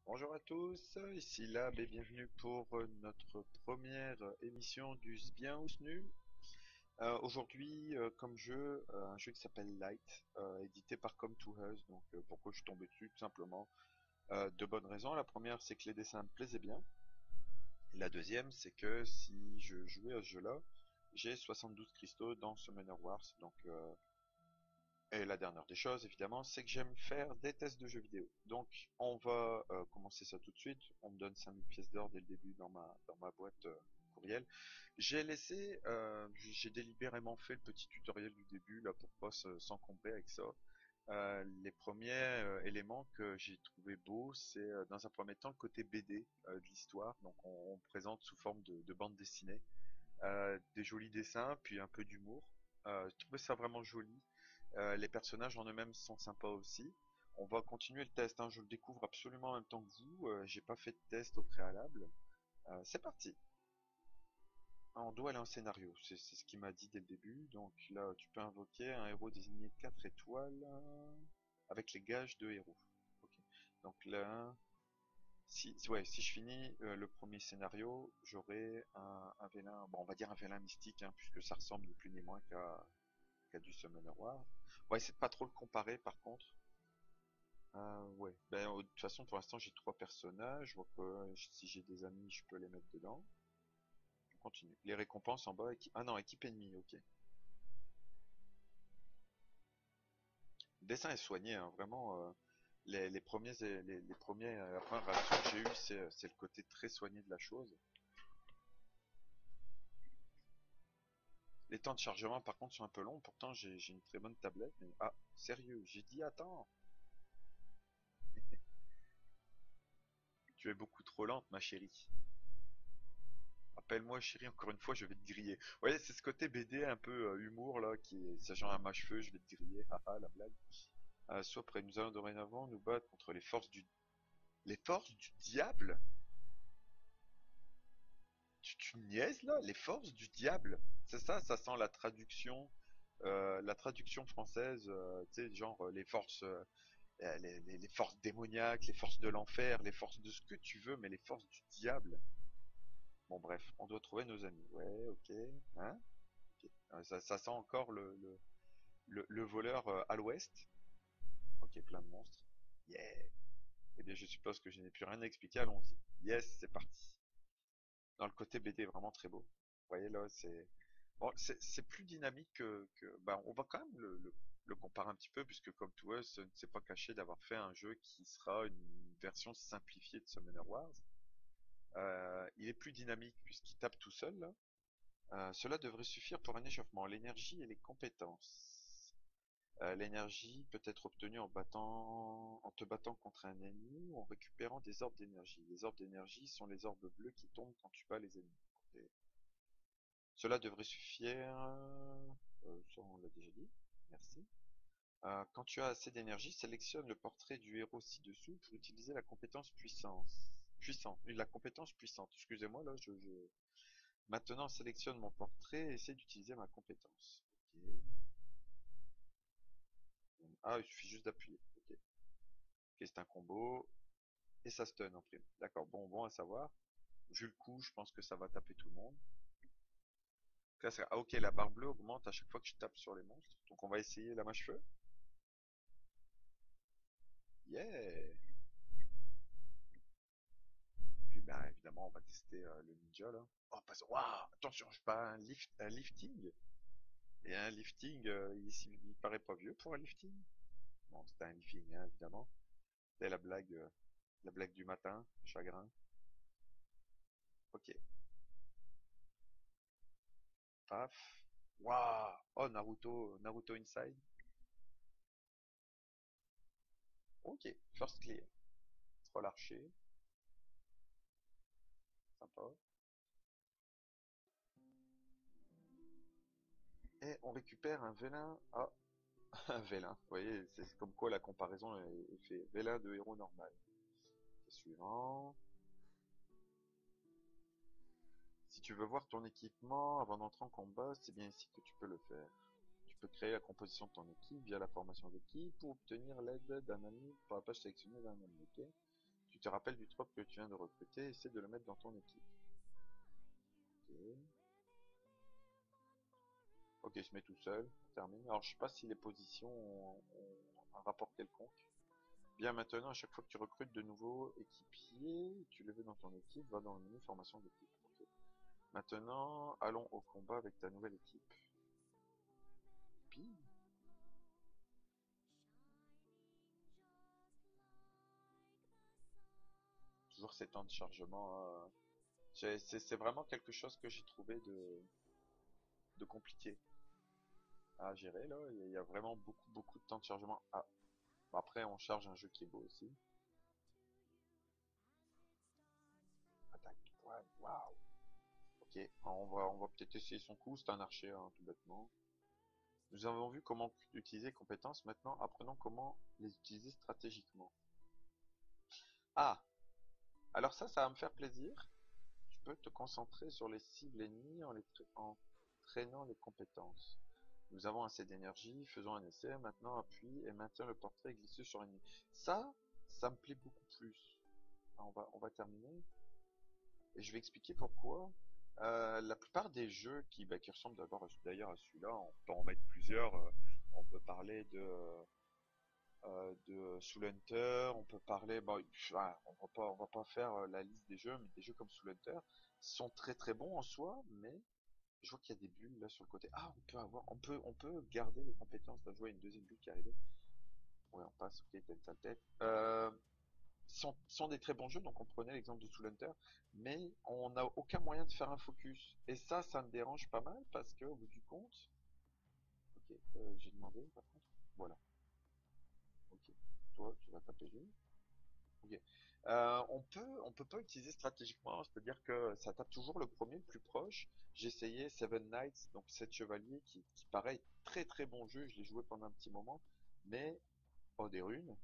Bonjour à tous, ici Lab et bienvenue pour notre première émission du Sbien ou Snu. Aujourd'hui, comme jeu, un jeu qui s'appelle Light, édité par Come to Us. Donc pourquoi je suis tombé dessus? Tout simplement deux bonnes raisons. La première, c'est que les dessins me plaisaient bien. Et la deuxième, c'est que si je jouais à ce jeu-là, j'ai 72 cristaux dans Summoner Wars. Et la dernière des choses, évidemment, c'est que j'aime faire des tests de jeux vidéo. Donc, on va commencer ça tout de suite. On me donne 5000 pièces d'or dès le début dans ma boîte courriel. J'ai délibérément fait le petit tutoriel du début, là, pour pas s'encombrer avec ça. Les premiers éléments que j'ai trouvé beaux, c'est dans un premier temps le côté BD de l'histoire. Donc, on présente sous forme de bande dessinée des jolis dessins, puis un peu d'humour. Je trouvais ça vraiment joli. Les personnages en eux-mêmes sont sympas aussi. On va continuer le test, hein. Je le découvre absolument en même temps que vous. J'ai pas fait de test au préalable. C'est parti. On doit aller en scénario, c'est ce qu'il m'a dit dès le début. Donc là, tu peux invoquer un héros désigné 4 étoiles avec les gages de héros. Ok. Donc là, si je finis le premier scénario, j'aurai un vélin, bon, on va dire un vélin mystique, hein, puisque ça ressemble ni plus ni moins qu'à du Summoner War. On va essayer de pas trop le comparer par contre. Ouais. Ben, de toute façon, pour l'instant, j'ai trois personnages. Je vois que si j'ai des amis, je peux les mettre dedans. On continue. Les récompenses en bas. Ah non, équipe ennemie, ok. Le dessin est soigné, hein, vraiment. Les premiers, les premiers, la première réaction que j'ai eue, c'est le côté très soigné de la chose. Les temps de chargement, par contre, sont un peu longs. Pourtant, j'ai une très bonne tablette. Mais... Ah, sérieux, j'ai dit attends. Tu es beaucoup trop lente, ma chérie. Appelle-moi chérie, encore une fois, je vais te griller. Ouais, c'est ce côté BD un peu humour là, qui est, c'est genre un mâche-feu, je vais te griller, haha, la blague. Sois prêt, nous allons dorénavant nous battre contre les forces du diable? Tu niaises là? Les forces du diable? C'est ça, ça sent la traduction française, tu sais, genre les forces démoniaques, les forces de l'enfer, les forces de ce que tu veux, mais les forces du diable. Bon bref, on doit trouver nos amis. Ouais, ok, hein? Ok. Ça sent encore le voleur à l'ouest. Ok, plein de monstres. Yeah. Eh bien, je suppose que je n'ai plus rien à expliquer. Allons-y. Yes, c'est parti. Dans le côté BD, vraiment très beau. Vous voyez là, c'est bon, c'est plus dynamique bah, on va quand même le comparer un petit peu, puisque comme to Us ne s'est pas caché d'avoir fait un jeu qui sera une version simplifiée de Summoner Wars. Il est plus dynamique puisqu'il tape tout seul là. Cela devrait suffire pour un échauffement. L'énergie et les compétences. L'énergie peut être obtenue en te battant contre un ennemi ou en récupérant des orbes d'énergie. Les orbes d'énergie sont les orbes bleus qui tombent quand tu bats les ennemis. Et cela devrait suffire. Ça, on l'a déjà dit. Merci. Quand tu as assez d'énergie, sélectionne le portrait du héros ci-dessous pour utiliser la compétence puissance. Puissant. La compétence puissante. Excusez-moi, là, Maintenant, sélectionne mon portrait et essaie d'utiliser ma compétence. Ok. Ah, il suffit juste d'appuyer. Ok. Ok, c'est un combo. Et ça stun en prime. D'accord, bon à savoir. Vu le coup, je pense que ça va taper tout le monde. Là, ah, ok, la barre bleue augmente à chaque fois que je tape sur les monstres. Donc on va essayer la mâche-feu. Yeah! Puis ben évidemment, on va tester le ninja là. Oh, waouh! Attention, je pas un lifting. Et un lifting, il paraît pas vieux pour un lifting. Bon, c'était un lifting, hein, évidemment. C'est la blague du matin, chagrin. Ok, paf. Waouh! Oh, Naruto Inside. Ok, first clear. Troll archer, sympa. Et on récupère un vélin. Ah, un vélin. Vous voyez, c'est comme quoi la comparaison est fait. Vélin de héros normal. Suivant. Si tu veux voir ton équipement avant d'entrer en combat, c'est bien ici que tu peux le faire. Tu peux créer la composition de ton équipe via la formation d'équipe ou obtenir l'aide d'un ami pour la page sélectionnée d'un ami. Ok. Tu te rappelles du trope que tu viens de recruter, essaie de le mettre dans ton équipe. Ok. Ok, il se met tout seul, on termine. Alors je sais pas si les positions ont un rapport quelconque. Bien maintenant, à chaque fois que tu recrutes de nouveaux équipiers, tu les veux dans ton équipe, va dans le menu formation d'équipe. Ok. Maintenant, allons au combat avec ta nouvelle équipe. Puis, toujours ces temps de chargement. C'est vraiment quelque chose que j'ai trouvé de compliqué à gérer là. Il y a vraiment beaucoup de temps de chargement. Ah, bon, après on charge un jeu qui est beau aussi. Attaque. Ouais, waouh. Ok, on va peut-être essayer son coup. C'est un archer, hein, tout bêtement. Nous avons vu comment utiliser les compétences. Maintenant, apprenons comment les utiliser stratégiquement. Ah, alors ça va me faire plaisir. Tu peux te concentrer sur les cibles ennemies en traînant les compétences. Nous avons assez d'énergie, faisons un essai, maintenant appuie et maintiens le portrait glissé sur l'ennemi. Ça me plaît beaucoup plus. On va terminer. Et je vais expliquer pourquoi. La plupart des jeux qui ressemblent d'ailleurs à celui-là, on peut en mettre plusieurs. On peut parler de Soul Hunter, on peut parler, bon, on va pas faire la liste des jeux, mais des jeux comme Soul Hunter sont très bons en soi, mais je vois qu'il y a des bulles là sur le côté. Ah, on peut garder les compétences. Là, je vois une deuxième bulle qui arrive. Ouais, on passe. Ok, t'as une sale tête. Sont des très bons jeux, donc on prenait l'exemple de Soul Hunter, mais on n'a aucun moyen de faire un focus. Et ça me dérange pas mal parce que au bout du compte, ok, j'ai demandé par contre. Voilà. Ok. Toi, tu vas taper lui. Ok. On peut pas utiliser stratégiquement, c'est-à-dire que ça tape toujours le premier, le plus proche. J'ai essayé Seven Knights, donc 7 chevaliers, qui pareil, très bon jeu, je l'ai joué pendant un petit moment, mais, oh, des runes,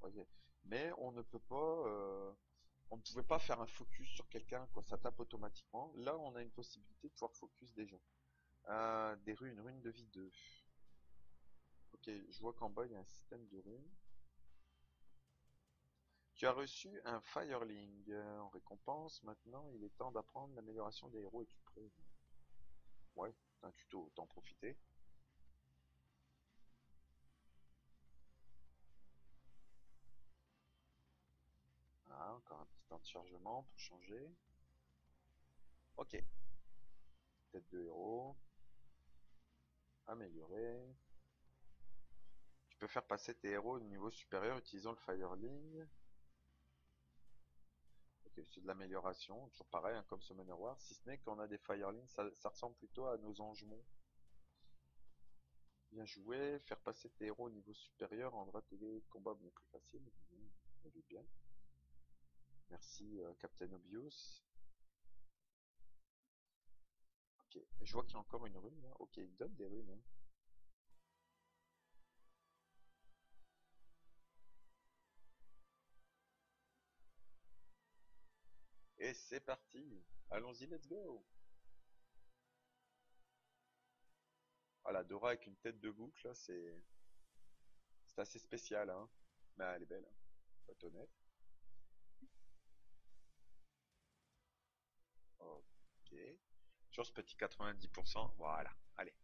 ok. Mais on ne pouvait pas faire un focus sur quelqu'un, quoi, ça tape automatiquement. Là, on a une possibilité de pouvoir focus des gens. Des runes de vie 2. Ok, je vois qu'en bas, il y a un système de runes. Tu as reçu un Firelink en récompense. Maintenant, il est temps d'apprendre l'amélioration des héros et tu prêt? Ouais, c'est un tuto, autant en profiter. Ah, encore un petit temps de chargement pour changer. Ok, tête de héros, améliorer. Tu peux faire passer tes héros au niveau supérieur utilisant le Firelink. Ok, c'est de l'amélioration, toujours pareil, hein, comme Summoner Wars, si ce n'est qu'on a des Firelink, ça ressemble plutôt à nos Angemons. Bien joué, faire passer tes héros au niveau supérieur rendra tes combats bien plus faciles. On doute bien. Merci Captain Obvious. Ok, je vois qu'il y a encore une rune là. Ok, il donne des runes, hein. Et c'est parti. Allons-y, let's go. Ah, la Dora avec une tête de boucle, là, c'est assez spécial, hein. Mais elle est belle, hein. Faut être honnête. Ok. Sur ce petit 90%, voilà. Allez.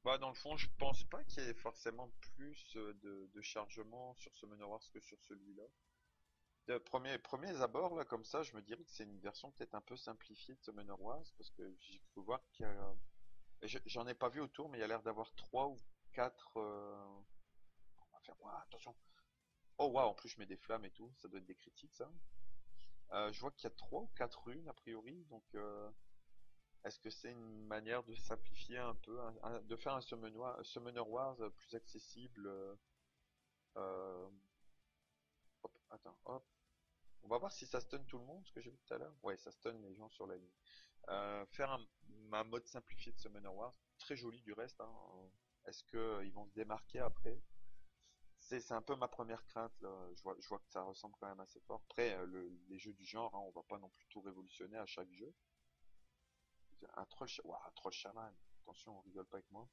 Bah, dans le fond, je pense pas qu'il y ait forcément plus de chargement sur ce Wars que sur celui-là. De premiers abords, là, comme ça, je me dirais que c'est une version peut-être un peu simplifiée de Summoner Wars, parce que j'ai cru voir qu'il y a... J'en ai pas vu autour, mais il y a l'air d'avoir trois ou quatre... On va faire... Ouah, attention. Oh, waouh, en plus je mets des flammes et tout, ça doit être des critiques, ça. Je vois qu'il y a trois ou quatre runes, a priori, donc... Est-ce que c'est une manière de simplifier un peu, de faire un Summoner Wars plus accessible euh, hop, attends, hop. On va voir si ça stun tout le monde, ce que j'ai vu tout à l'heure. Ouais, ça stun les gens sur la ligne. Faire un mode simplifié de Summoner Wars, très joli du reste, hein. Est-ce que ils vont se démarquer après? C'est un peu ma première crainte là. Je vois que ça ressemble quand même assez fort. Après, les jeux du genre, hein, on va pas non plus tout révolutionner à chaque jeu. Un troll, ouah, un troll chaman. Attention, on rigole pas avec moi.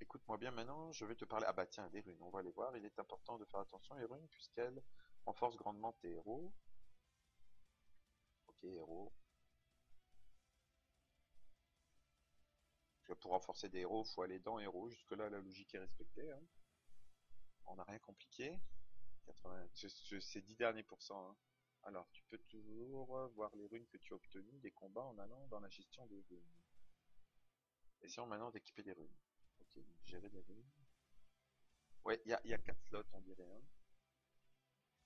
Écoute-moi bien maintenant, je vais te parler. Ah bah tiens, des runes, on va les voir. Il est important de faire attention aux runes puisqu'elles renforcent grandement tes héros. Ok, héros. Pour renforcer des héros, faut aller dans héros. Jusque-là, la logique est respectée, hein. On n'a rien compliqué. 80, c'est 10 derniers pourcents, hein. Alors, tu peux toujours voir les runes que tu as obtenues des combats en allant dans la gestion des runes. Essayons maintenant d'équiper des runes. Ok, donc gérer des runes. Ouais, il y a 4 slots, on dirait, hein.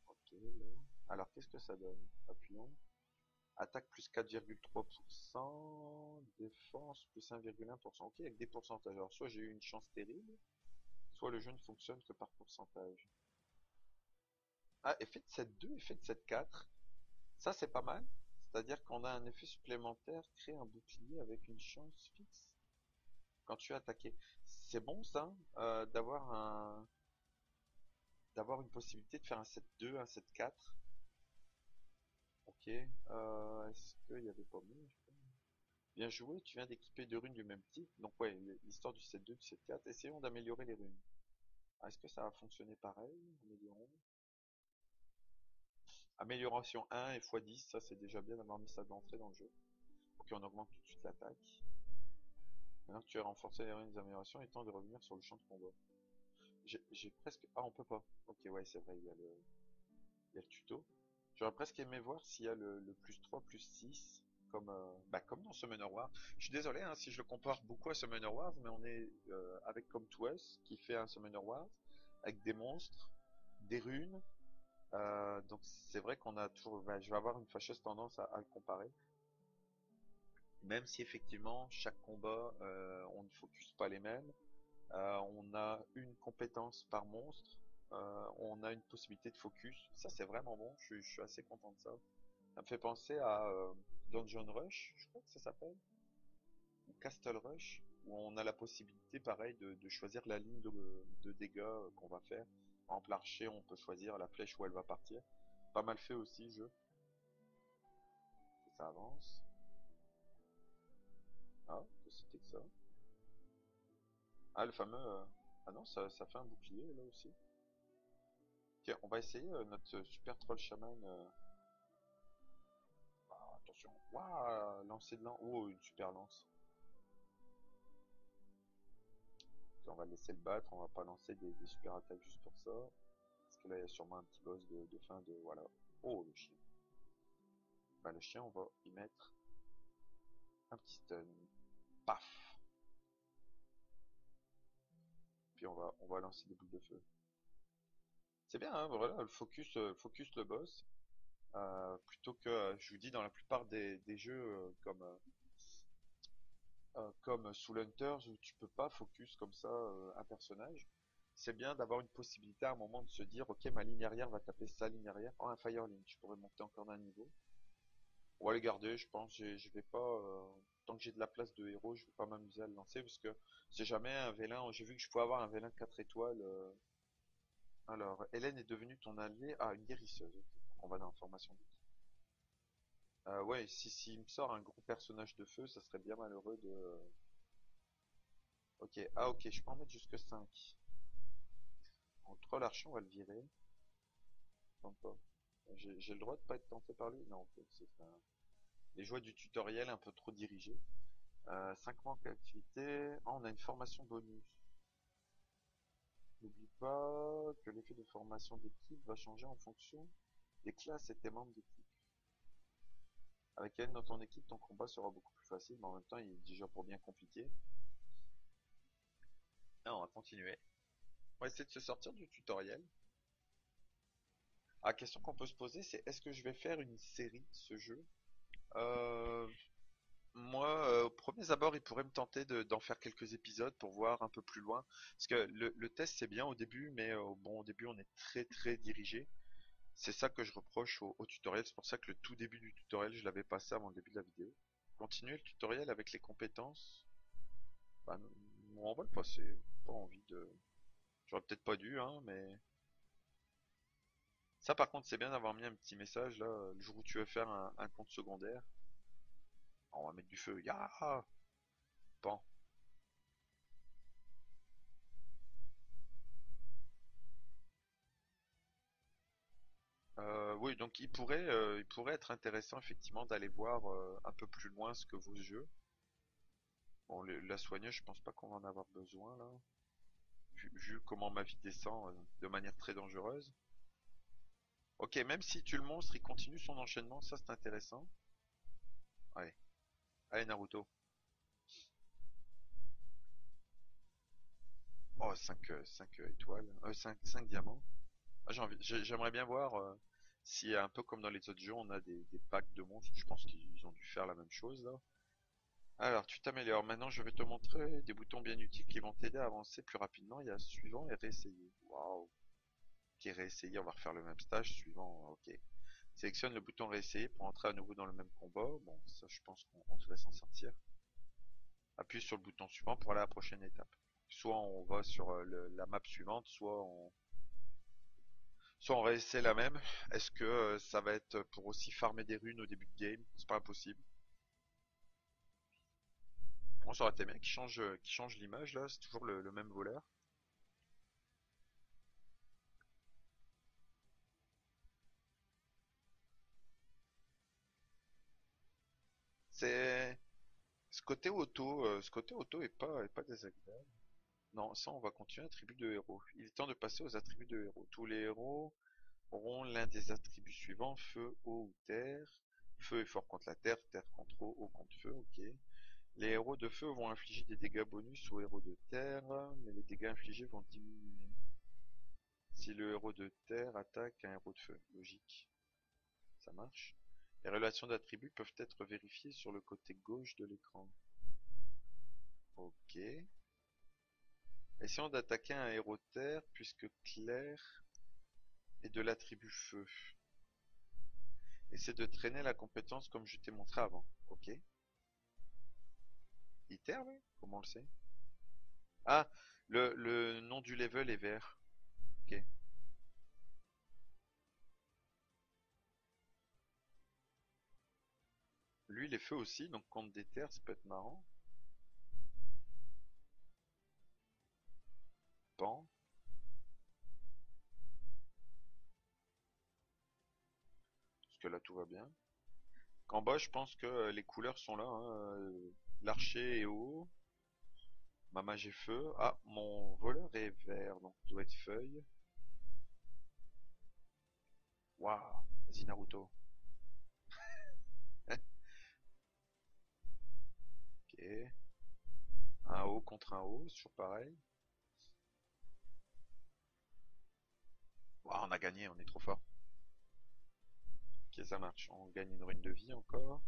Ok, là. Alors, qu'est-ce que ça donne? Appuyons. Attaque plus 4,3%, défense plus 1,1%. Ok, avec des pourcentages. Alors, soit j'ai eu une chance terrible, soit le jeu ne fonctionne que par pourcentage. Ah, effet de 7,2, effet de 7,4. Ça, c'est pas mal. C'est-à-dire qu'on a un effet supplémentaire, créer un bouclier avec une chance fixe quand tu es attaqué. C'est bon, ça, d'avoir une possibilité de faire un 7,2, un 7,4. Ok. Est-ce qu'il y avait pas mieux? Bien joué, tu viens d'équiper deux runes du même type. Donc ouais, l'histoire du 7-2, du 7-4. Essayons d'améliorer les runes. Ah, est-ce que ça va fonctionner pareil? Améliorons. Amélioration 1 et x10, ça c'est déjà bien d'avoir mis ça d'entrée dans le jeu. Ok, on augmente tout de suite l'attaque. Maintenant que tu as renforcé les runes des améliorations, il est temps de revenir sur le champ de combat. J'ai presque... Ah, on peut pas. Ok, ouais, c'est vrai, il y a le tuto. J'aurais presque aimé voir s'il y a le plus 3, plus 6, comme dans Summoner Wars. Je suis désolé hein, si je le compare beaucoup à Summoner Wars, mais on est avec Come to Us, qui fait un Summoner Wars, avec des monstres, des runes. Donc c'est vrai qu'on a toujours... je vais avoir une fâcheuse tendance à le comparer. Même si effectivement, chaque combat, on ne focus pas les mêmes. On a une compétence par monstre. On a une possibilité de focus. Ça, c'est vraiment bon. Je suis assez content de ça. Ça me fait penser à Dungeon Rush, je crois que ça s'appelle, ou Castle Rush, où on a la possibilité, pareil, de choisir la ligne de dégâts qu'on va faire. Par exemple, l'archer, on peut choisir la flèche où elle va partir. Pas mal fait aussi, le jeu. Et ça avance. Ah, c'était que ça. Ah, le fameux... Ah non, ça fait un bouclier, là aussi. Ok, on va essayer notre super troll chaman. Attention. Waouh, lancer de lance. Oh, une super lance. On va laisser le battre, on va pas lancer des super attaques juste pour ça. Parce que là, il y a sûrement un petit boss de fin de... Voilà. Oh, le chien. Bah, le chien, on va y mettre un petit stun. Paf. Puis on va lancer des boules de feu. C'est bien, hein, voilà, focus le boss. Plutôt que, je vous dis, dans la plupart des jeux comme Soul Hunters où tu peux pas focus comme ça un personnage. C'est bien d'avoir une possibilité à un moment de se dire, ok, ma ligne arrière va taper sa ligne arrière. Oh, un Firelink, je pourrais monter encore d'un niveau. On va le garder, je pense. Je vais pas, tant que j'ai de la place de héros, je vais pas m'amuser à le lancer parce que c'est jamais un vélin. J'ai vu que je pouvais avoir un vélin 4 étoiles. Alors, Hélène est devenue ton allié. Ah, une guérisseuse. Ok. Donc on va dans la formation d'équipe. Ouais, si il me sort un gros personnage de feu, ça serait bien malheureux de. Ok, ah ok, je peux en mettre jusque 5. En troll archer, on va le virer. Non pas. J'ai le droit de pas être tenté par lui? Non, ok, c'est un... Les joies du tutoriel un peu trop dirigées. 5 manques d'activité. Ah, on a une formation bonus. N'oublie pas que l'effet de formation d'équipe va changer en fonction des classes et tes membres d'équipe. Avec elle dans ton équipe, ton combat sera beaucoup plus facile, mais en même temps, il est déjà pour bien compliqué. Ah, on va continuer. On va essayer de se sortir du tutoriel. La question qu'on peut se poser, c'est est-ce que je vais faire une série de ce jeu? Euh, Moi, au premier abord, il pourrait me tenter d'en faire quelques épisodes pour voir un peu plus loin. Parce que le test, c'est bien au début, mais bon, au début, on est très très dirigé. C'est ça que je reproche au tutoriel. C'est pour ça que le tout début du tutoriel, je l'avais passé avant le début de la vidéo. Continuer le tutoriel avec les compétences. Bah, non, on va le passer. J'ai pas envie de... J'aurais peut-être pas dû, hein, mais... Ça, par contre, c'est bien d'avoir mis un petit message, là, le jour où tu veux faire un compte secondaire. On va mettre du feu. Ya! Bon. Oui, donc il pourrait être intéressant effectivement d'aller voir un peu plus loin ce que vaut ce jeu. Bon, la soigneuse, je pense pas qu'on va en avoir besoin là, vu comment ma vie descend de manière très dangereuse. Ok, même si tue le monstre, il continue son enchaînement, ça c'est intéressant. Ouais. Allez Naruto. Oh, 5 étoiles, 5 diamants. Ah, j'aimerais bien voir si un peu comme dans les autres jeux, on a des packs de monstres. Je pense qu'ils ont dû faire la même chose là. Alors, tu t'améliores. Maintenant, je vais te montrer des boutons bien utiles qui vont t'aider à avancer plus rapidement. Il y a suivant et réessayer. Waouh. Ok, réessayer, on va refaire le même stage. Suivant, ok. Sélectionne le bouton réessayer pour entrer à nouveau dans le même combat. Bon, ça, je pense qu'on se laisse en sortir. Appuie sur le bouton suivant pour aller à la prochaine étape. Soit on va sur la map suivante, soit on réessaie la même. Est-ce que ça va être pour aussi farmer des runes au début de game? C'est pas impossible. Moi, ça aurait été bien qui change l'image là. C'est toujours le même voleur. C'est ce côté auto est pas désagréable. Non, ça on va continuer attributs de héros. Il est temps de passer aux attributs de héros. Tous les héros auront l'un des attributs suivants, feu, eau ou terre. Feu est fort contre la terre, terre contre eau contre feu, ok. Les héros de feu vont infliger des dégâts bonus aux héros de terre, mais les dégâts infligés vont diminuer si le héros de terre attaque un héros de feu. Logique, ça marche. Les relations d'attributs peuvent être vérifiées sur le côté gauche de l'écran. Ok. Essayons d'attaquer un héros terre puisque Claire est de l'attribut feu. Essaie de traîner la compétence comme je t'ai montré avant. Ok. Iter, oui? Comment on le sait? Ah, le nom du level est vert. Ok. Lui, il est feu aussi, donc contre des terres, ça peut être marrant. Pan. Parce que là, tout va bien. En bas, je pense que les couleurs sont là, hein. L'archer est haut. Ma mage est feu. Ah, mon voleur est vert, donc il doit être feuille. Waouh. Vas-y, Naruto. Ok. Un haut contre un haut, c'est toujours pareil. Waouh, on a gagné, on est trop fort. Ok, ça marche. On gagne une rune de vie encore.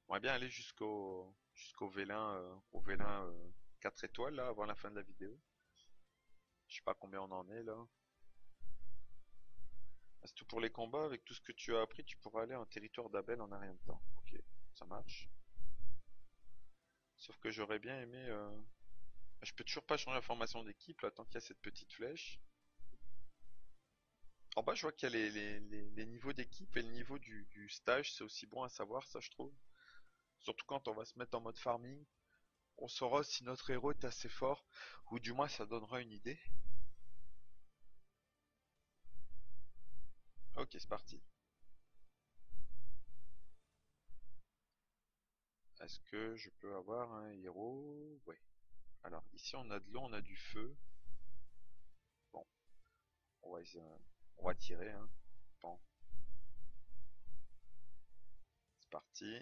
On va bien aller jusqu'au vélin, au vélin 4 étoiles là, avant la fin de la vidéo. Je sais pas combien on en est là. Ah, c'est tout pour les combats. Avec tout ce que tu as appris, tu pourras aller en territoire d'Abel en un rien de temps. Ok, ça marche. Sauf que j'aurais bien aimé. Je peux toujours pas changer la formation d'équipe là, tant qu'il y a cette petite flèche. En bas, je vois qu'il y a les niveaux d'équipe et le niveau du stage. C'est aussi bon à savoir, ça je trouve. Surtout quand on va se mettre en mode farming. On saura si notre héros est assez fort, ou du moins ça donnera une idée. Ok, c'est parti. Est-ce que je peux avoir un héros? Ouais. Alors, ici on a de l'eau, on a du feu. Bon, on va essayer, on va tirer, hein. Bon, c'est parti.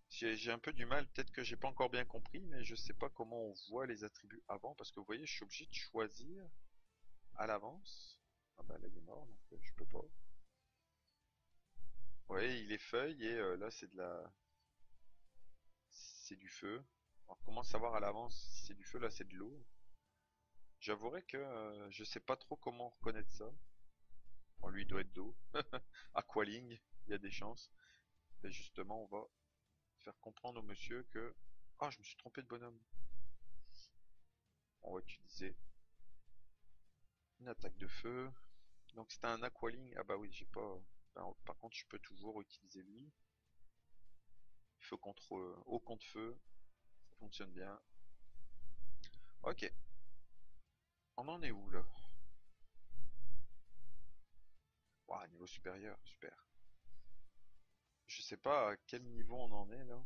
J'ai un peu du mal, peut-être que j'ai pas encore bien compris, mais je sais pas comment on voit les attributs avant, parce que vous voyez, je suis obligé de choisir à l'avance. Ah bah là il est mort, donc je peux pas. Ouais, il est feuille et là c'est du feu. Alors comment savoir à l'avance si c'est du feu? Là c'est de l'eau. J'avouerai que je sais pas trop comment reconnaître ça. Bon, lui il doit être d'eau. Aqualing, il y a des chances. Et justement, on va faire comprendre au monsieur que... Ah, je me suis trompé de bonhomme. On va utiliser une attaque de feu. Donc c'était un Aqualing. Ah bah oui, j'ai pas... Par contre, je peux toujours utiliser lui. Feu contre... eau contre feu. Ça fonctionne bien. Ok. On en est où là? Ah, niveau supérieur, super. Je sais pas à quel niveau on en est là.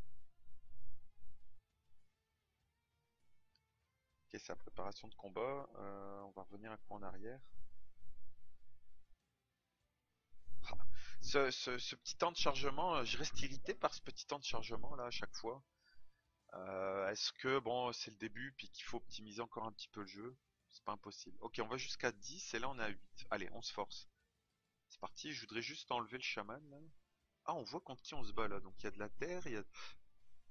Ok, c'est la préparation de combat. On va revenir un peu en arrière. Ah, ce petit temps de chargement, je reste irrité par ce petit temps de chargement là à chaque fois. Est-ce que bon, c'est le début puis qu'il faut optimiser encore un petit peu le jeu? C'est pas impossible. Ok, on va jusqu'à 10 et là on est à 8. Allez, on se force. C'est parti, je voudrais juste enlever le chaman là. Ah, on voit contre qui on se bat là. Donc il y a de la terre, il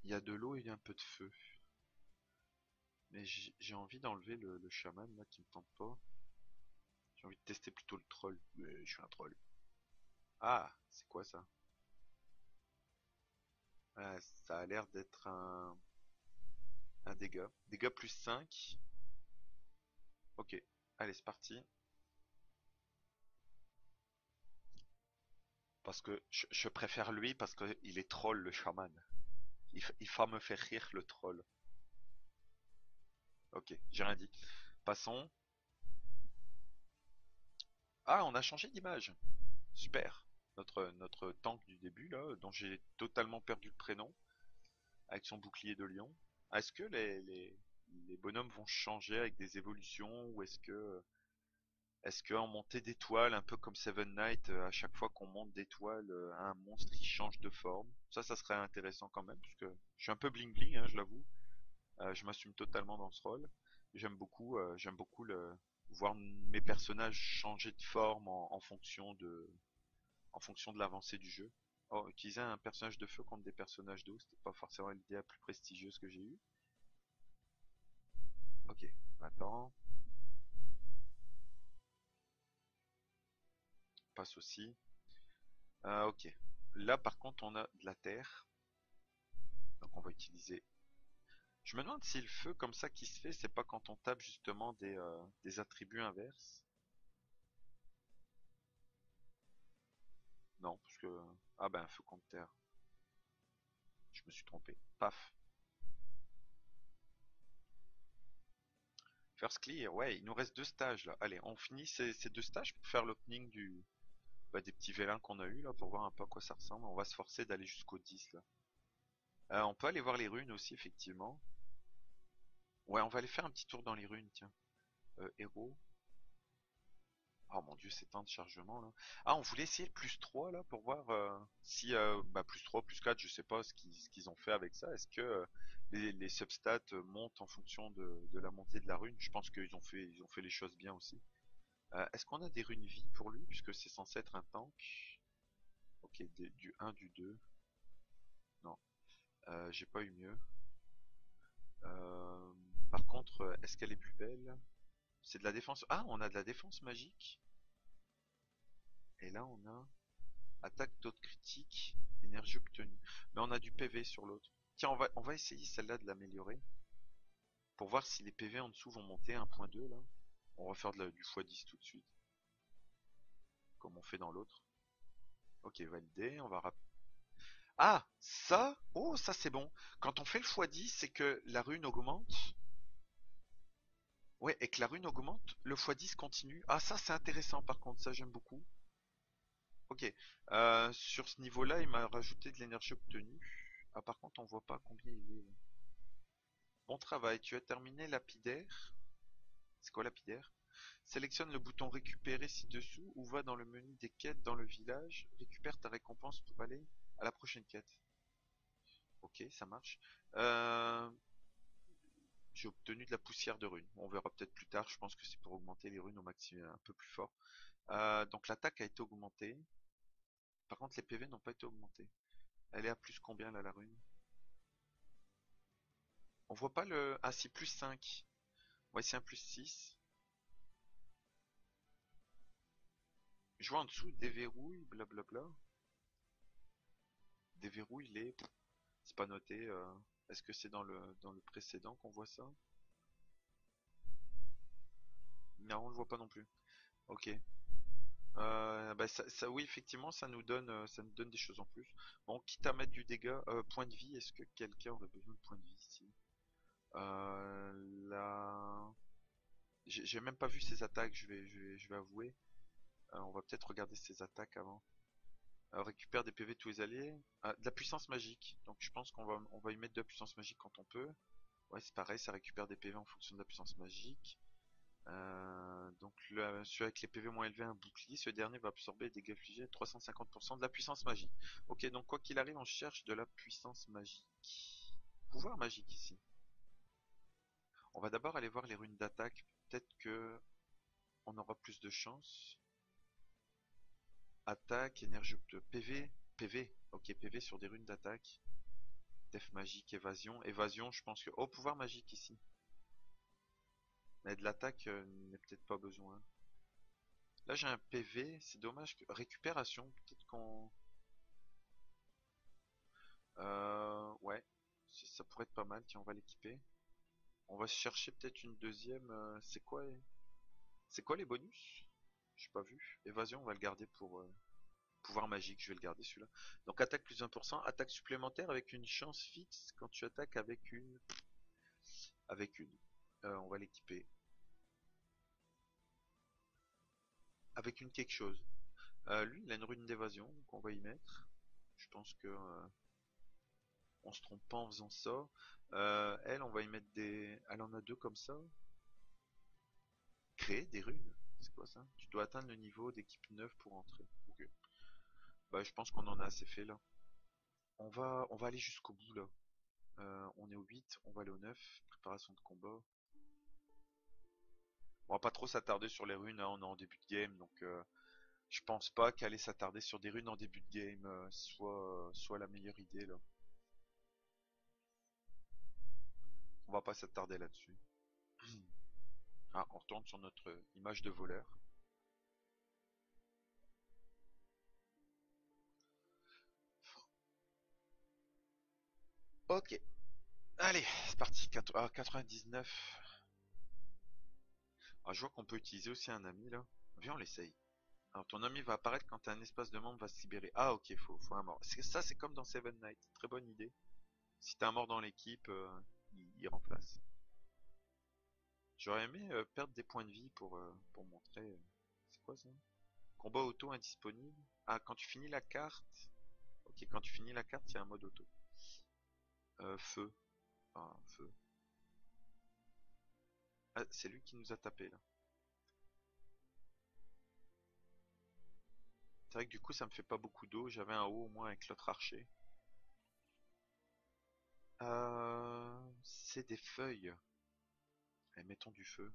y a de l'eau et il y a un peu de feu. Mais j'ai envie d'enlever le chaman là qui me tente pas. J'ai envie de tester plutôt le troll. Mais je suis un troll. Ah, c'est quoi ça? Ah, ça a l'air d'être un dégât. Dégât plus 5. Ok, allez, c'est parti. Parce que je préfère lui parce qu'il est troll le chaman. Il va me faire rire le troll. Ok, j'ai rien dit. Passons. Ah, on a changé d'image. Super. Notre tank du début là, dont j'ai totalement perdu le prénom, avec son bouclier de lion. Est-ce que les bonhommes vont changer avec des évolutions ou est-ce que en montée d'étoiles, un peu comme Seven Knight, à chaque fois qu'on monte d'étoiles à un monstre, il change de forme? Ça serait intéressant quand même, puisque je suis un peu bling bling, hein, je l'avoue. Je m'assume totalement dans ce rôle. J'aime beaucoup voir mes personnages changer de forme en fonction de l'avancée du jeu. Oh, utiliser un personnage de feu contre des personnages d'eau, c'était pas forcément l'idée la plus prestigieuse que j'ai eue. Ok, attends, passe aussi. Ok, là par contre on a de la terre, donc on va utiliser. Je me demande si le feu comme ça qui se fait, c'est pas quand on tape justement des attributs inverses. Non, parce que ah ben feu contre terre. Je me suis trompé. Paf. First clear, ouais, il nous reste deux stages là. Allez, on finit ces deux stages pour faire l'opening des petits vélins qu'on a eu là pour voir un peu à quoi ça ressemble. On va se forcer d'aller jusqu'au 10 là. On peut aller voir les runes aussi, effectivement. Ouais, on va aller faire un petit tour dans les runes, tiens. Héros. Oh mon dieu, c'est temps de chargement là. Ah, on voulait essayer le plus 3 là pour voir si plus 3, plus 4, je sais pas ce qu'ils ont fait avec ça. Est-ce que les substats montent en fonction de la montée de la rune? Je pense ils ont fait les choses bien aussi. Est-ce qu'on a des runes vie pour lui, puisque c'est censé être un tank? Ok, du 1, du 2. Non, j'ai pas eu mieux. Euh, Par contre, est-ce qu'elle est plus belle? C'est de la défense. Ah, on a de la défense magique. Et là, on a attaque d'autres critiques, énergie obtenue. Mais on a du PV sur l'autre. Tiens, on va essayer celle-là de l'améliorer. Pour voir si les PV en dessous vont monter à 1.2 là. On va faire du x10 tout de suite. Comme on fait dans l'autre. Ok, validé. On va Ah, ça, oh, ça c'est bon. Quand on fait le x10, c'est que la rune augmente. Ouais, et que la rune augmente, le x10 continue. Ah, ça c'est intéressant par contre, ça j'aime beaucoup. Ok, sur ce niveau-là, il m'a rajouté de l'énergie obtenue. Ah, par contre, on voit pas combien il est là. Bon travail, tu as terminé lapidaire. C'est quoi lapidaire? Sélectionne le bouton récupérer ci-dessous ou va dans le menu des quêtes dans le village. Récupère ta récompense pour aller à la prochaine quête. Ok, ça marche. Euh, J'ai obtenu de la poussière de runes. On verra peut-être plus tard. Je pense que c'est pour augmenter les runes au maximum un peu plus fort. Donc l'attaque a été augmentée. Par contre, les PV n'ont pas été augmentés. Elle est à plus combien là la rune? On voit pas le. Ah si, plus 5. Ouais, c'est un plus 6. Je vois en dessous déverrouille, blablabla. Déverrouille les. C'est pas noté. Est-ce que c'est dans le précédent qu'on voit ça? Non, on le voit pas non plus. Ok. Oui, effectivement, ça nous donne des choses en plus. Bon, quitte à mettre du dégât, point de vie, est-ce que quelqu'un aurait besoin de point de vie ici? Là, j'ai même pas vu ses attaques, je vais avouer. On va peut-être regarder ses attaques avant. Récupère des PV tous les alliés. De la puissance magique. Donc je pense qu'on va y mettre de la puissance magique quand on peut. Ouais, c'est pareil, ça récupère des PV en fonction de la puissance magique. Donc celui avec les PV moins élevés a un bouclier. Ce dernier va absorber des dégâts infligés à 350% de la puissance magique. Ok, donc quoi qu'il arrive, on cherche de la puissance magique. Pouvoir magique ici. On va d'abord aller voir les runes d'attaque. Peut-être que on aura plus de chance. Attaque, énergie de PV. PV. Ok, PV sur des runes d'attaque. Def magique, évasion. Évasion, je pense que... Oh, pouvoir magique ici. Mais de l'attaque, n'est peut-être pas besoin. Là, j'ai un PV. C'est dommage que... Récupération. Peut-être qu'on... Ouais. Ça pourrait être pas mal. Tiens, on va l'équiper. On va chercher peut-être une deuxième. C'est quoi les bonus? J'ai pas vu. Évasion, on va le garder pour... Pouvoir magique, je vais le garder celui-là. Donc attaque plus 1%, attaque supplémentaire avec une chance fixe quand tu attaques avec une... Avec une. On va l'équiper. Avec une quelque chose. Lui, il a une rune d'évasion qu'on va y mettre. Je pense que on se trompe pas en faisant ça. Elle, on va y mettre des... Elle en a deux comme ça. Créer des runes. C'est quoi ça? Tu dois atteindre le niveau d'équipe 9 pour entrer. Ok. Bah, je pense qu'on en a assez fait là. On va aller jusqu'au bout là. On est au 8, on va aller au 9. Préparation de combat. On va pas trop s'attarder sur les runes, hein, on est en début de game, donc je pense pas qu'aller s'attarder sur des runes en début de game soit la meilleure idée là. On va pas s'attarder là-dessus. Ah, on retourne sur notre image de voleur. Ok, allez, c'est parti. 99. Ah, je vois qu'on peut utiliser aussi un ami là. Viens, on l'essaye. Alors ton ami va apparaître quand un espace de membre va se libérer. Ah ok, faut un mort. Ça c'est comme dans Seven Knights, très bonne idée. Si t'as un mort dans l'équipe, il remplace. J'aurais aimé perdre des points de vie pour montrer. C'est quoi ça? Combat auto indisponible. Ah, quand tu finis la carte. Ok, quand tu finis la carte, il y a un mode auto. Feu. Ah, feu. Ah, c'est lui qui nous a tapé là. C'est vrai que du coup, ça me fait pas beaucoup d'eau. J'avais un haut au moins avec l'autre archer. C'est des feuilles. Allez, mettons du feu.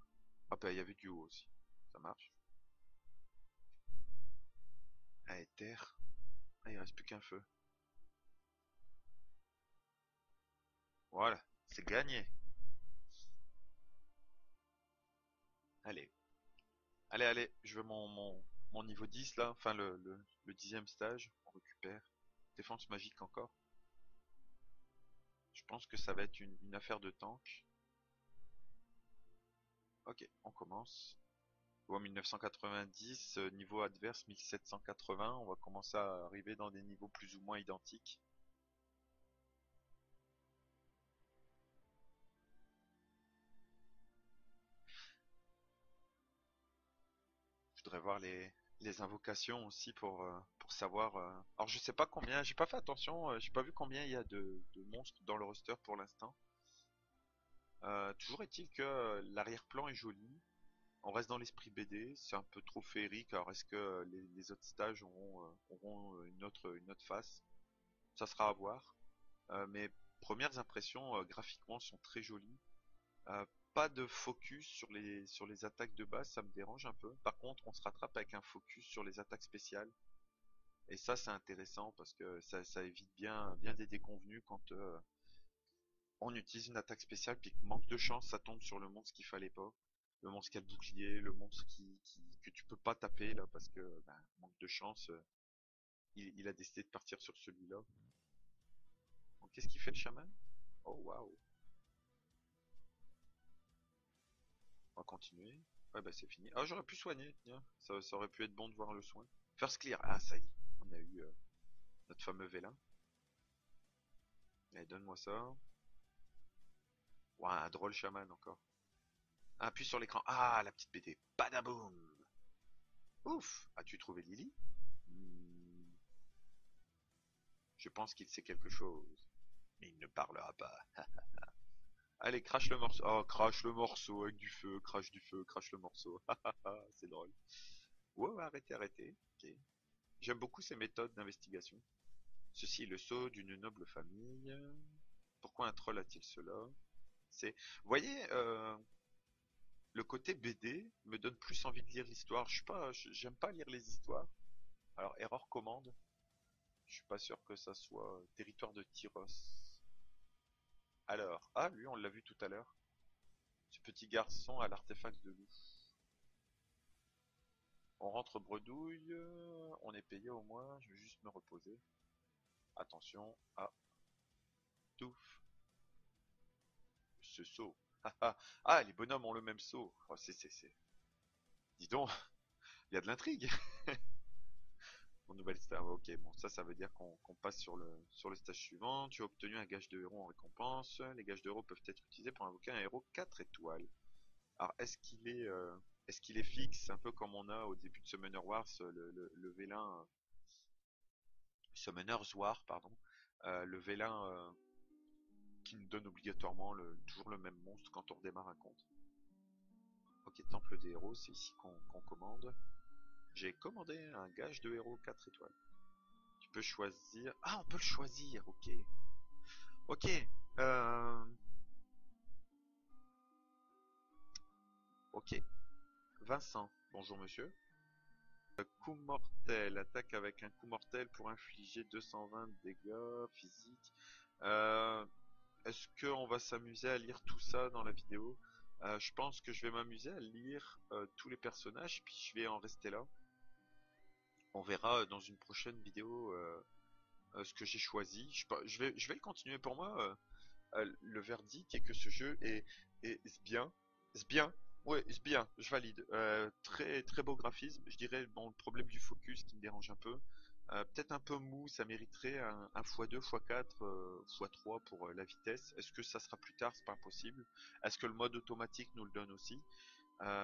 Ah bah, il y avait du haut aussi. Ça marche. Allez, terre. Ah, il reste plus qu'un feu. Voilà, c'est gagné. Allez, allez, je veux mon niveau 10 là, enfin le 10e stage, on récupère. Défense magique encore. Je pense que ça va être une affaire de tank. Ok, on commence. Bon, 1990, niveau adverse 1780, on va commencer à arriver dans des niveaux plus ou moins identiques. Je voudrais voir les invocations aussi pour savoir. Alors je sais pas combien, j'ai pas fait attention, j'ai pas vu combien il y a de monstres dans le roster pour l'instant. Toujours est-il que l'arrière-plan est joli. On reste dans l'esprit BD, c'est un peu trop féerique. Alors est-ce que les autres stages auront une autre face? Ça sera à voir. Mes premières impressions graphiquement sont très jolies. Euh, Pas de focus sur les attaques de base, ça me dérange un peu. Par contre, on se rattrape avec un focus sur les attaques spéciales. Et ça, c'est intéressant parce que ça évite bien des déconvenus quand on utilise une attaque spéciale puis que manque de chance, ça tombe sur le monstre qu'il fallait pas. Le monstre qui a le bouclier, le monstre que tu peux pas taper là parce que manque de chance, il a décidé de partir sur celui-là. Donc qu'est-ce qu'il fait le chaman? Oh waouh. On va continuer. Ouais bah c'est fini. Ah j'aurais pu soigner, tiens. Ça aurait pu être bon de voir le soin. First clear. Ah ça y est. On a eu notre fameux vélin. Allez donne-moi ça. Ouah un drôle chaman encore. Appuie sur l'écran. Ah la petite BD. Badaboum. Ouf! As-tu trouvé Lily? Hmm, je pense qu'il sait quelque chose. Mais il ne parlera pas. Allez, crache le morceau. Oh, crache le morceau avec du feu, crache du feu, crache le morceau. C'est drôle. Ouais, ouais, arrêtez, arrêtez. Ok. J'aime beaucoup ces méthodes d'investigation. Ceci est le sceau d'une noble famille. Pourquoi un troll a-t-il cela? C'est, vous voyez, le côté BD me donne plus envie de lire l'histoire. Je suis pas, j'aime pas lire les histoires. Alors, erreur commande. Je suis pas sûr que ça soit territoire de Tyros. Alors, ah, lui, on l'a vu tout à l'heure. Ce petit garçon a l'artefact de loup. On rentre bredouille. On est payé au moins. Je vais juste me reposer. Attention. Ah, touffe. Ce saut. Ah, les bonhommes ont le même saut. Oh, Dis donc, il y a de l'intrigue. Mon nouvelle star. Ok, bon, ça veut dire qu'on passe sur le stage suivant. Tu as obtenu un gage de héros en récompense. Les gages de héros peuvent être utilisés pour invoquer un héros 4 étoiles. Alors, est-ce qu'il est fixe, un peu comme on a au début de Summoner Wars, le vélin, Summoner's War, pardon, le vélin qui nous donne obligatoirement toujours le même monstre quand on redémarre un compte. Ok, Temple des héros, c'est ici qu'on commande. J'ai commandé un gage de héros 4 étoiles. Tu peux choisir... Ah, on peut le choisir, ok. Ok, euh... ok. Vincent, bonjour monsieur. Coup mortel, attaque avec un coup mortel pour infliger 220 de dégâts physiques. Euh, Est-ce qu'on va s'amuser à lire tout ça dans la vidéo? Je pense que je vais m'amuser à lire tous les personnages, puis je vais en rester là. On verra dans une prochaine vidéo ce que j'ai choisi. Je vais le continuer pour moi. Le verdict est que ce jeu est bien. Est bien. Ouais, c'est bien, je valide. Très très beau graphisme. Je dirais bon le problème du focus qui me dérange un peu. Peut-être un peu mou, ça mériterait un x2, x4, x3 pour la vitesse. Est-ce que ça sera plus tard? C'est pas impossible. Est-ce que le mode automatique nous le donne aussi?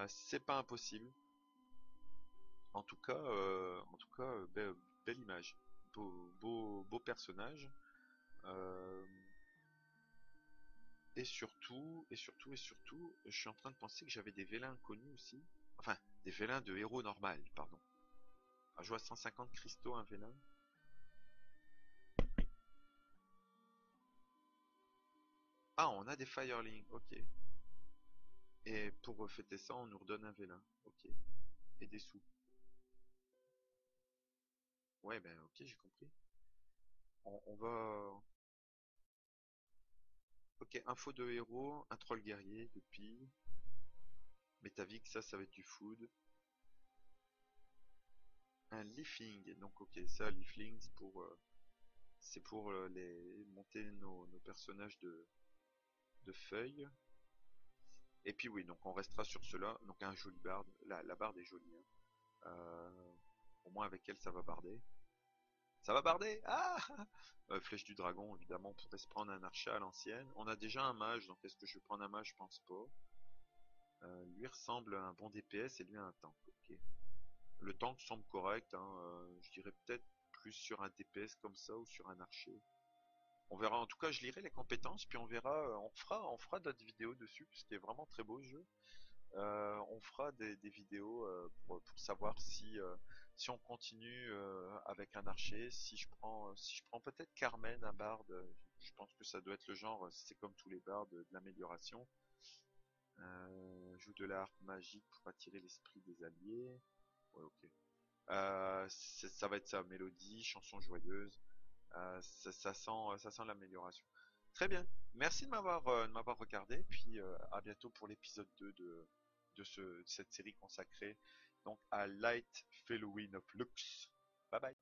C'est pas impossible. En tout cas, belle image, beau personnage. Euh, et surtout, je suis en train de penser que j'avais des vélins inconnus aussi. Enfin, des vélins de héros normal, pardon. Un joueur à 150 cristaux, un vélin. Ah, on a des firelings, ok. Et pour fêter ça, on nous redonne un vélin, ok. Et des sous. Ouais, ben ok, j'ai compris. On va... Ok, info de héros, un troll guerrier de pille. Métavic, ça va être du food. Un leafling, donc ok, ça, leafling, c'est pour les monter nos personnages de feuilles. Et puis oui, donc on restera sur cela. Donc un joli barde. La barde est jolie, hein. Au moins avec elle, ça va barder. Ça va barder. Ah Flèche du dragon, évidemment, on pourrait se prendre un archer à l'ancienne. On a déjà un mage, donc est-ce que je vais prendre un mage? Je pense pas. Lui ressemble à un bon DPS et lui à un tank. Ok. Le tank semble correct, hein. Je dirais peut-être plus sur un DPS comme ça ou sur un archer. On verra. En tout cas, je lirai les compétences, puis on verra. On fera d'autres vidéos dessus, parce qu'il est vraiment très beau ce jeu. On fera des vidéos pour savoir si on continue avec un archer, si je prends peut-être Carmen, un barde. Je pense que ça doit être le genre, c'est comme tous les bardes de l'amélioration. Joue de la harpe magique pour attirer l'esprit des alliés. Ouais, ok. Ça va être ça, mélodie, chanson joyeuse. Ça sent l'amélioration. Très bien. Merci de m'avoir regardé. Puis à bientôt pour l'épisode 2 de cette série consacrée donc à Light Fellowing of Lux. Bye bye.